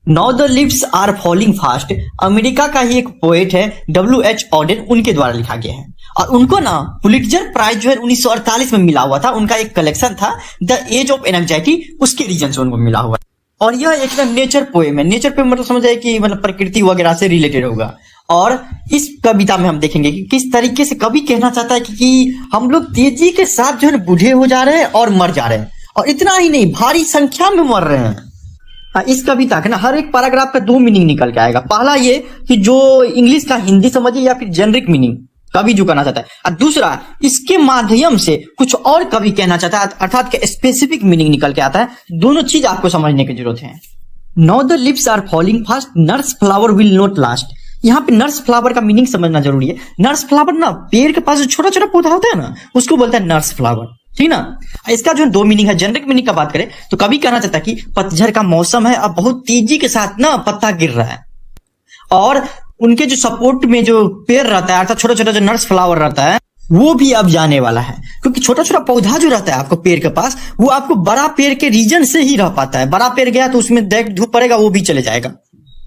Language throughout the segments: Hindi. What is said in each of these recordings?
Now the leaves are falling fast America का ही एक पोएट है W.H. ऑडेन, उनके द्वारा लिखा गया है। और उनको ना पुलिट्जर प्राइज जो है 1948 में मिला हुआ था। उनका एक कलेक्शन था द एज ऑफ एंजाइटी, उसके रीजन से उनको मिला हुआ। और यह एक नेचर पोएम है। नेचर पोएम मतलब समझ आए कि मतलब प्रकृति वगैरह से रिलेटेड होगा। और इस कविता में हम देखेंगे कि किस तरीके से कवि कहना चाहता है कि हम लोग तेजी के साथ जो है बूढ़े हो जा रहे हैं और मर जा रहे हैं, और इतना ही नहीं भारी संख्या में मर रहे हैं। इस कविता के ना हर एक पैराग्राफ का दो मीनिंग निकल के आएगा। पहला ये कि जो इंग्लिश का हिंदी समझे या फिर जेनरिक मीनिंग कवि जो कहना चाहता है, और दूसरा इसके माध्यम से कुछ और कवि कहना चाहता है, अर्थात के स्पेसिफिक मीनिंग निकल के आता है। दोनों चीज आपको समझने की जरूरत है। Now the leaves are falling fast, nurse flower will not last. यहाँ पे नर्स फ्लावर का मीनिंग समझना जरूरी है। नर्स फ्लावर ना पेड़ के पास जो छोटा छोटा पौधा होता है ना, उसको बोलता है नर्स फ्लावर, ठीक ना। इसका जो दो मीनिंग है, जेनरिक मीनिंग का बात करें तो कवि कहना चाहता है कि पतझड़ का मौसम है, अब बहुत तेजी के साथ ना पत्ता गिर रहा है, और उनके जो सपोर्ट में जो पेड़ रहता है अर्थात छोटा छोटा जो नर्स फ्लावर रहता है वो भी अब जाने वाला है। क्योंकि छोटा छोटा पौधा जो रहता है आपको पेड़ के पास, वो आपको बड़ा पेड़ के रीजन से ही रह पाता है। बड़ा पेड़ गया तो उसमें धूप पड़ेगा, वो भी चले जाएगा।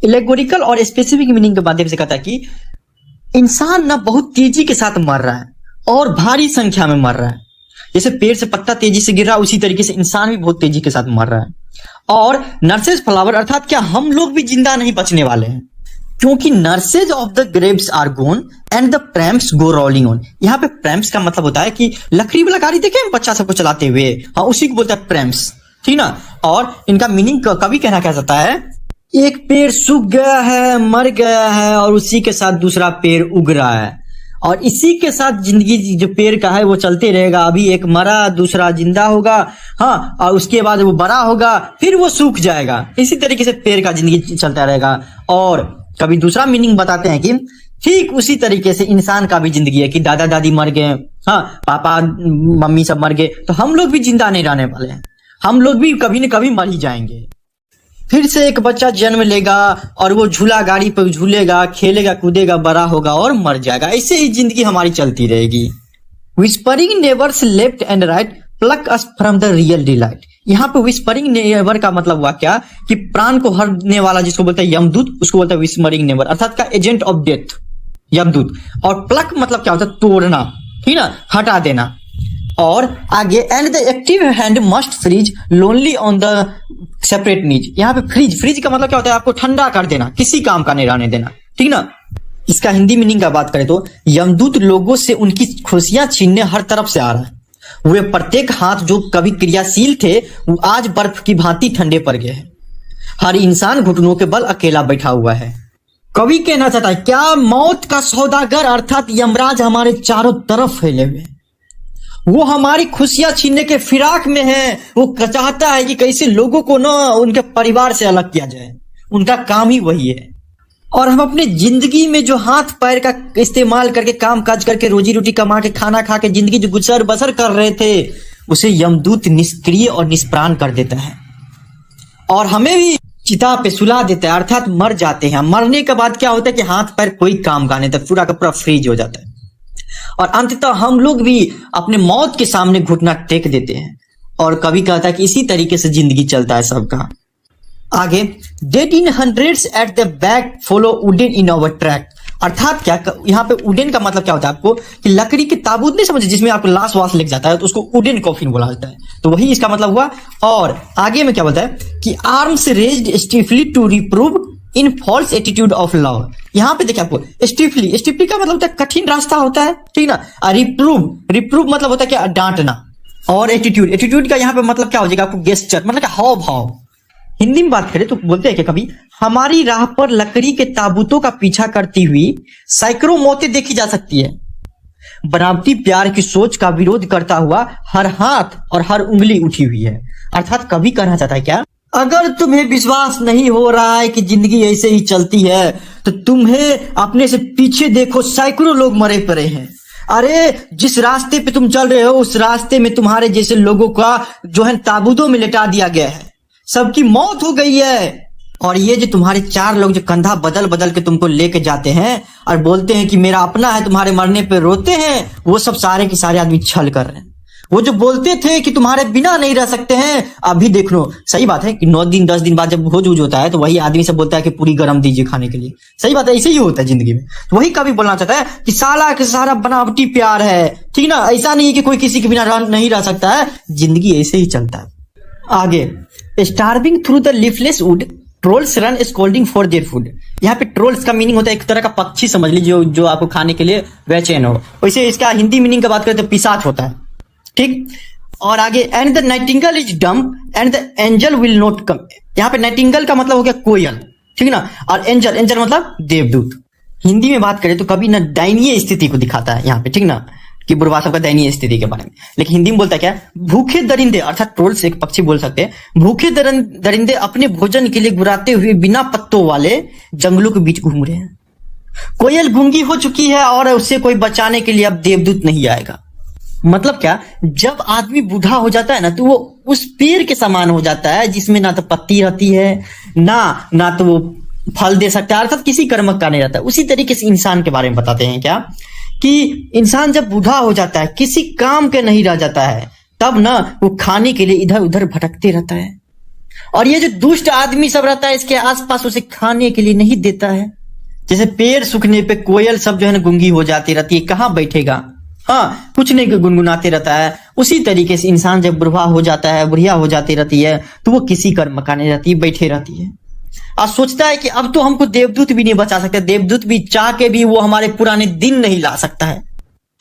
एलेगोरिकल और स्पेसिफिक मीनिंग के माध्यम से कहता है कि इंसान ना बहुत तेजी के साथ मर रहा है और भारी संख्या में मर रहा है। जैसे पेड़ से पत्ता तेजी से गिर रहा है, उसी तरीके से इंसान भी बहुत तेजी के साथ मर रहा है। और नर्सेज फ्लावर अर्थात क्या हम लोग भी जिंदा नहीं बचने वाले हैं, क्योंकि nurses of the graves are gone and the prams go rolling on. यहाँ पे प्रैम्प्स का मतलब होता है कि लकड़ी वाला गाड़ी देखे बच्चा सबको चलाते हुए, हाँ उसी को बोलता है प्रैम्प्स, ठीक ना। और इनका मीनिंग कवि कहना क्या चाहता है, एक पेड़ सूख गया है, मर गया है, और उसी के साथ दूसरा पेड़ उग रहा है, और इसी के साथ जिंदगी जो पेड़ का है वो चलते रहेगा। अभी एक मरा, दूसरा जिंदा होगा, हाँ, और उसके बाद वो बड़ा होगा, फिर वो सूख जाएगा। इसी तरीके से पेड़ का जिंदगी चलता रहेगा। और कभी दूसरा मीनिंग बताते हैं कि ठीक उसी तरीके से इंसान का भी जिंदगी है कि दादा दादी मर गए, हाँ, पापा मम्मी सब मर गए, तो हम लोग भी जिंदा नहीं रहने वाले हैं, हम लोग भी कभी न कभी मर ही जाएंगे। फिर से एक बच्चा जन्म लेगा और वो झूला गाड़ी पर झूलेगा, खेलेगा, कूदेगा, बड़ा होगा और मर जाएगा। ऐसे ही जिंदगी हमारी चलती रहेगी। Whispering neighbours left and right pluck us from the real delight. यहाँ पे विस्परिंग नेबर का मतलब हुआ क्या कि प्राण को हरने वाला जिसको बोलते हैं यमदूत, उसको बोलते हैं विस्परिंग नेबर, अर्थात का एजेंट ऑफ डेथ, यमदूत। और प्लक मतलब क्या होता है, तोड़ना, ठीक ना, हटा देना। और आगे and the active hand must freeze lonely on the separate knees. यहाँ पे फ्रीज, फ्रीज का मतलब क्या होता है, आपको ठंडा कर देना, किसी काम का नहीं रहने देना, ठीक ना। इसका हिंदी मीनिंग का बात करें तो यमदूत लोगों से उनकी खुशियां छीनने हर तरफ से आ रहा है। वे प्रत्येक हाथ जो कभी क्रियाशील थे वो आज बर्फ की भांति ठंडे पड़ गए हैं। हर इंसान घुटनों के बल अकेला बैठा हुआ है। कवि कहना चाहता है क्या मौत का सौदागर अर्थात यमराज हमारे चारों तरफ फैले हुए हैं। वो हमारी खुशियां छीनने के फिराक में है। वो चाहता है कि कैसे लोगों को ना उनके परिवार से अलग किया जाए, उनका काम ही वही है। और हम अपने जिंदगी में जो हाथ पैर का इस्तेमाल करके काम काज करके रोजी रोटी कमा के खाना खा के जिंदगी जो गुजर बसर कर रहे थे, उसे यमदूत निष्क्रिय और निष्प्राण कर देता है और हमें भी चिता पे सुला देता है, अर्थात मर जाते हैं। मरने के बाद क्या होता है कि हाथ पैर कोई काम का नहीं था, पूरा का पूरा फ्रीज हो जाता है। और अंततः हम लोग भी अपने मौत के सामने घुटना टेक देते हैं। और कवि कहता है कि इसी तरीके से जिंदगी चलता है सबका। आगे dead in hundreds at the back follow wooden in our track. अर्थात क्या, यहाँ पे वुडन का मतलब क्या होता है आपको कि लकड़ी के ताबूत नहीं समझे जिसमें आपको लाश वास लग जाता है, तो उसको वुडन कॉफिन बोला जाता है, तो वही इसका मतलब हुआ। और आगे में क्या बोलता है कि arms raised stiffly to reprove in false attitude of love. यहाँ पे देखिए आपको स्टिफली, स्टिफली का मतलब होता है कठिन रास्ता होता है, ठीक ना। रिप्रूव, रिप्रूव मतलब होता है क्या, डांटना। और एटीट्यूड, एटीट्यूड का यहाँ पे मतलब क्या हो जाएगा आपको, गेस्चर मतलब क्या, हाव भाव। हिंदी में बात करें तो बोलते हैं कि कभी हमारी राह पर लकड़ी के ताबूतों का पीछा करती हुई सैकड़ों मौतें देखी जा सकती है। बनावटी प्यार की सोच का विरोध करता हुआ हर हाथ और हर उंगली उठी हुई है। अर्थात कभी कहना चाहता है क्या, अगर तुम्हें विश्वास नहीं हो रहा है कि जिंदगी ऐसे ही चलती है तो तुम्हें अपने से पीछे देखो, सैकड़ों लोग मरे पड़े हैं। अरे जिस रास्ते पे तुम चल रहे हो उस रास्ते में तुम्हारे जैसे लोगों का जो है ताबूतों में लिटा दिया गया है, सबकी मौत हो गई है। और ये जो तुम्हारे चार लोग जो कंधा बदल बदल के तुमको लेके जाते हैं और बोलते हैं कि मेरा अपना है, तुम्हारे मरने पे रोते हैं, वो सब सारे के सारे आदमी छल कर रहे हैं। वो जो बोलते थे कि तुम्हारे बिना नहीं रह सकते हैं, अभी देख लो। सही बात है कि 9 दिन 10 दिन बाद जब भोज उज होता है तो वही आदमी से बोलता है कि पूरी गरम दीजिए खाने के लिए। सही बात है, ऐसे ही होता है जिंदगी में। तो वही कभी बोलना चाहता है कि साला के सारा बनावटी प्यार है, ठीक ना। ऐसा नहीं है कि कोई किसी के बिना नहीं रह सकता है, जिंदगी ऐसे ही चलता है। आगे, starving through the leafless would, trolls run scolding for their food. यहाँ पे ट्रोल्स का मीनिंग होता है एक तरह का पक्षी समझ लीजिए, जो आपको खाने के लिए बेचैन हो। वैसे इसका हिंदी मीनिंग की बात करें तो पिशाच होता है, ठीक। और आगे, and the Nightingale is dumb and the angel will not come. यहाँ पे नाइटिंगल का मतलब हो गया कोयल, ठीक ना। और एंजल, एंजल मतलब देवदूत। हिंदी में बात करें तो कभी ना दयनीय स्थिति को दिखाता है यहाँ पे, ठीक ना, कि बुढ़वा सबका दयनीय स्थिति के बारे में। लेकिन हिंदी में बोलता है क्या, भूखे दरिंदे, अर्थात ट्रोल्स एक पक्षी बोल सकते हैं, भूखे दरिंदे अपने भोजन के लिए गुराते हुए बिना पत्तों वाले जंगलों के बीच घूम रहे हैं। कोयल गूंगी हो चुकी है और उससे कोई बचाने के लिए अब देवदूत नहीं आएगा। मतलब क्या, जब आदमी बूढ़ा हो जाता है ना तो वो उस पेड़ के समान हो जाता है जिसमें ना तो पत्ती रहती है, ना तो वो फल दे सकता है, अर्थात किसी कर्मक का नहीं रहता। उसी तरीके से इंसान के बारे में बताते हैं क्या, कि इंसान जब बूढ़ा हो जाता है, किसी काम के नहीं रह जाता है, तब ना वो खाने के लिए इधर उधर भटकते रहता है। और ये जो दुष्ट आदमी सब रहता है इसके आसपास उसे खाने के लिए नहीं देता है। जैसे पेड़ सूखने पे कोयल सब जो है ना गूंगी हो जाती रहती है, कहाँ बैठेगा, हाँ कुछ नहीं गुनगुनाते रहता है। उसी तरीके से इंसान जब बुढ़वा हो जाता है, बुढ़िया हो जाती रहती है, तो वो किसी कर्म का नहीं रहती, बैठे रहती है और सोचता है कि अब तो हमको देवदूत भी नहीं बचा सकते, देवदूत भी चाह के भी वो हमारे पुराने दिन नहीं ला सकता है,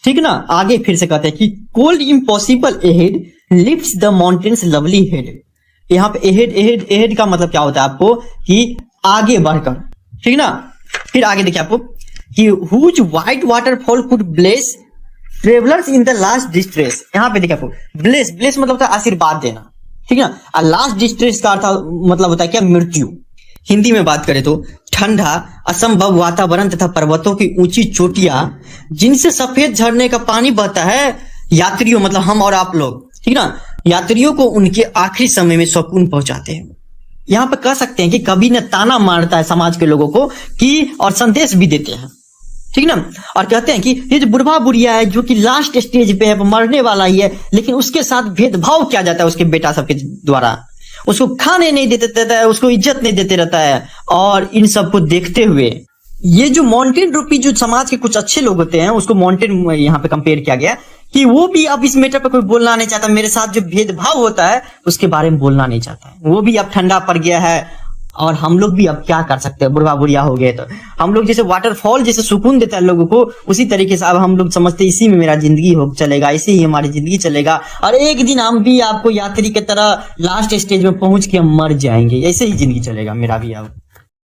ठीक ना। आगे फिर से कहते हैं कि cold impossible ahead lifts the mountains lovely head. यहाँ पे एहेड का मतलब क्या होता है आपको, कि आगे बढ़कर, ठीक ना। फिर आगे देखिए आपको कि whose white waterfall could bless travellers in the last distress. यहाँ पे देखिए आपको ब्लेस मतलब होता है आशीर्वाद देना, ठीक ना। और लास्ट डिस्ट्रेस का अर्थ मतलब होता है क्या, मृत्यु। हिंदी में बात करें तो ठंडा असंभव वातावरण तथा पर्वतों की ऊंची चोटियां जिनसे सफेद झरने का पानी बहता है, यात्रियों मतलब हम और आप लोग, ठीक ना, यात्रियों को उनके आखिरी समय में सुकून पहुंचाते हैं। यहाँ पे कह सकते हैं कि कभी न ताना मारता है समाज के लोगों को कि, और संदेश भी देते हैं, ठीक ना। और कहते हैं कि ये जो बुढ़वा बुढ़िया है जो कि लास्ट स्टेज पे है, मरने वाला ही है, लेकिन उसके साथ भेदभाव किया जाता है उसके बेटा सबके द्वारा, उसको खाने नहीं देते रहता है, उसको इज्जत नहीं देते रहता है। और इन सबको देखते हुए ये जो माउंटेन रूपी जो समाज के कुछ अच्छे लोग होते हैं, उसको माउंटेन यहाँ पे कंपेयर किया गया कि वो भी अब इस मैटर पे कोई बोलना नहीं चाहता, मेरे साथ जो भेदभाव होता है उसके बारे में बोलना नहीं चाहता है, वो भी अब ठंडा पड़ गया है। और हम लोग भी अब क्या कर सकते हैं, बुढ़वा बुढ़िया हो गए तो हम लोग जैसे वाटरफॉल जैसे सुकून देता है लोगों को, उसी तरीके से अब हम लोग समझते हैं इसी में मेरा जिंदगी हो चलेगा, इसी ही हमारी जिंदगी चलेगा, और एक दिन हम भी आपको यात्री की तरह लास्ट स्टेज में पहुंच के हम मर जाएंगे, ऐसे ही जिंदगी चलेगा मेरा भी अब।